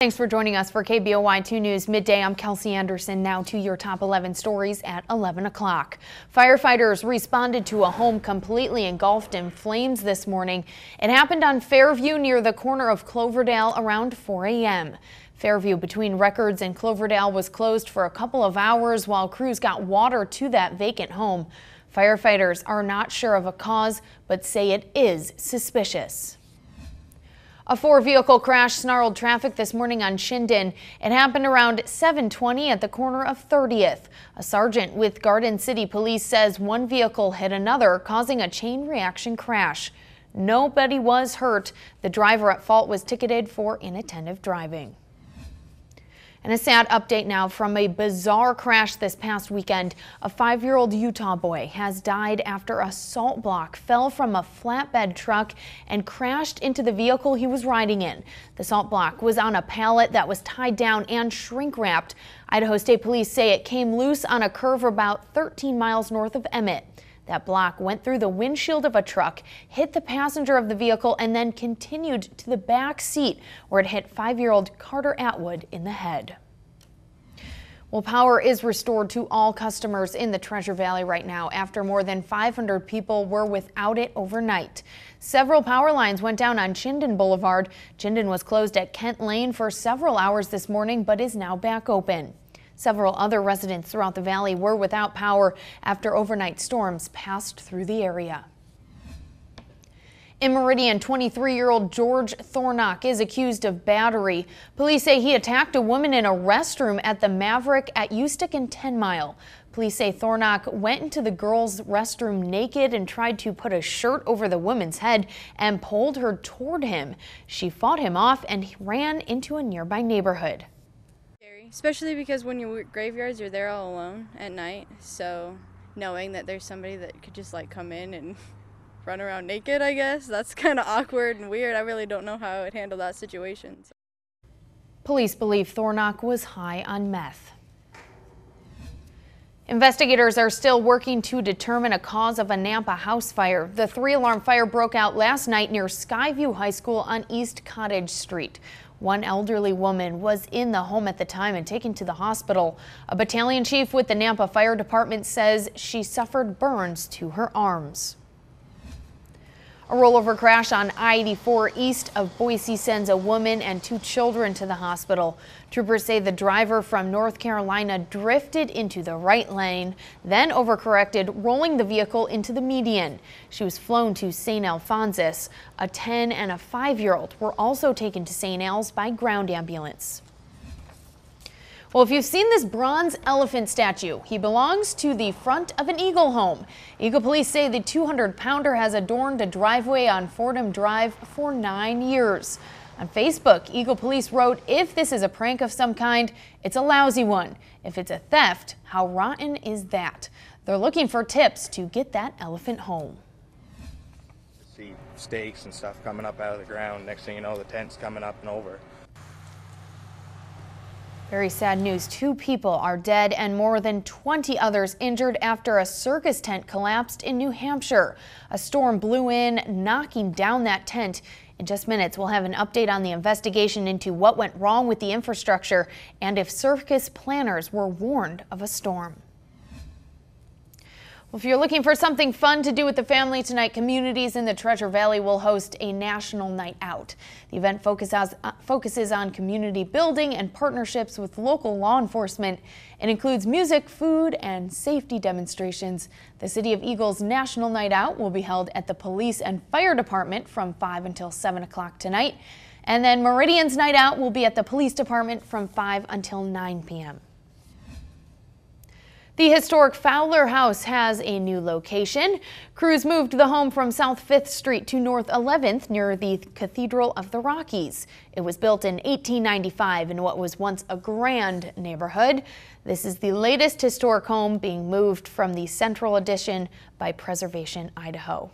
Thanks for joining us for KBOI 2 News Midday. I'm Kelsey Anderson. Now to your top 11 stories at 11 o'clock. Firefighters responded to a home completely engulfed in flames this morning. It happened on Fairview near the corner of Cloverdale around 4 a.m. Fairview between Records and Cloverdale was closed for a couple of hours while crews got water to that vacant home. Firefighters are not sure of a cause, but say it is suspicious. A four-vehicle crash snarled traffic this morning on Shinden. It happened around 7:20 at the corner of 30th. A sergeant with Garden City Police says one vehicle hit another, causing a chain reaction crash. Nobody was hurt. The driver at fault was ticketed for inattentive driving. And a sad update now from a bizarre crash this past weekend. A 5-year-old Utah boy has died after a salt block fell from a flatbed truck and crashed into the vehicle he was riding in. The salt block was on a pallet that was tied down and shrink wrapped. Idaho State Police say it came loose on a curve about 13 miles north of Emmett. That block went through the windshield of a truck, hit the passenger of the vehicle, and then continued to the back seat, where it hit 5-year-old Carter Atwood in the head. Well, power is restored to all customers in the Treasure Valley right now after more than 500 people were without it overnight. Several power lines went down on Chinden Boulevard. Chinden was closed at Kent Lane for several hours this morning, but is now back open. Several other residents throughout the valley were without power after overnight storms passed through the area. In Meridian, 23-year-old George Thornock is accused of battery. Police say he attacked a woman in a restroom at the Maverick at Ustick and 10 Mile. Police say Thornock went into the girl's restroom naked and tried to put a shirt over the woman's head and pulled her toward him. She fought him off and he ran into a nearby neighborhood. Especially because when you work graveyards, you're there all alone at night. So knowing that there's somebody that could just like come in and run around naked, I guess, that's kind of awkward and weird. I really don't know how I would handle that situation. Police believe Thornock was high on meth. Investigators are still working to determine a cause of a Nampa house fire. The 3-alarm fire broke out last night near Skyview High School on East Cottage Street. One elderly woman was in the home at the time and taken to the hospital. A battalion chief with the Nampa Fire Department says she suffered burns to her arms. A rollover crash on I-84 east of Boise sends a woman and 2 children to the hospital. Troopers say the driver from North Carolina drifted into the right lane, then overcorrected, rolling the vehicle into the median. She was flown to St. Alphonsus. A 10 and a 5-year-old were also taken to St. Al's by ground ambulance. Well, if you've seen this bronze elephant statue, he belongs to the front of an Eagle home. Eagle police say the 200-pounder has adorned a driveway on Fordham Drive for 9 years. On Facebook, Eagle police wrote, "If this is a prank of some kind, it's a lousy one. If it's a theft, how rotten is that?" They're looking for tips to get that elephant home. See stakes and stuff coming up out of the ground. Next thing you know, the tent's coming up and over. Very sad news. 2 people are dead and more than 20 others injured after a circus tent collapsed in New Hampshire. A storm blew in, knocking down that tent. In just minutes, we'll have an update on the investigation into what went wrong with the infrastructure and if circus planners were warned of a storm. Well, if you're looking for something fun to do with the family tonight, communities in the Treasure Valley will host a national night out. The event focuses on community building and partnerships with local law enforcement. It includes music, food, and safety demonstrations. The City of Eagle's National Night Out will be held at the Police and Fire Department from 5 until 7 o'clock tonight. And then Meridian's Night Out will be at the Police Department from 5 until 9 p.m. The historic Fowler House has a new location. Crews moved the home from South 5th Street to North 11th near the Cathedral of the Rockies. It was built in 1895 in what was once a grand neighborhood. This is the latest historic home being moved from the Central Addition by Preservation Idaho.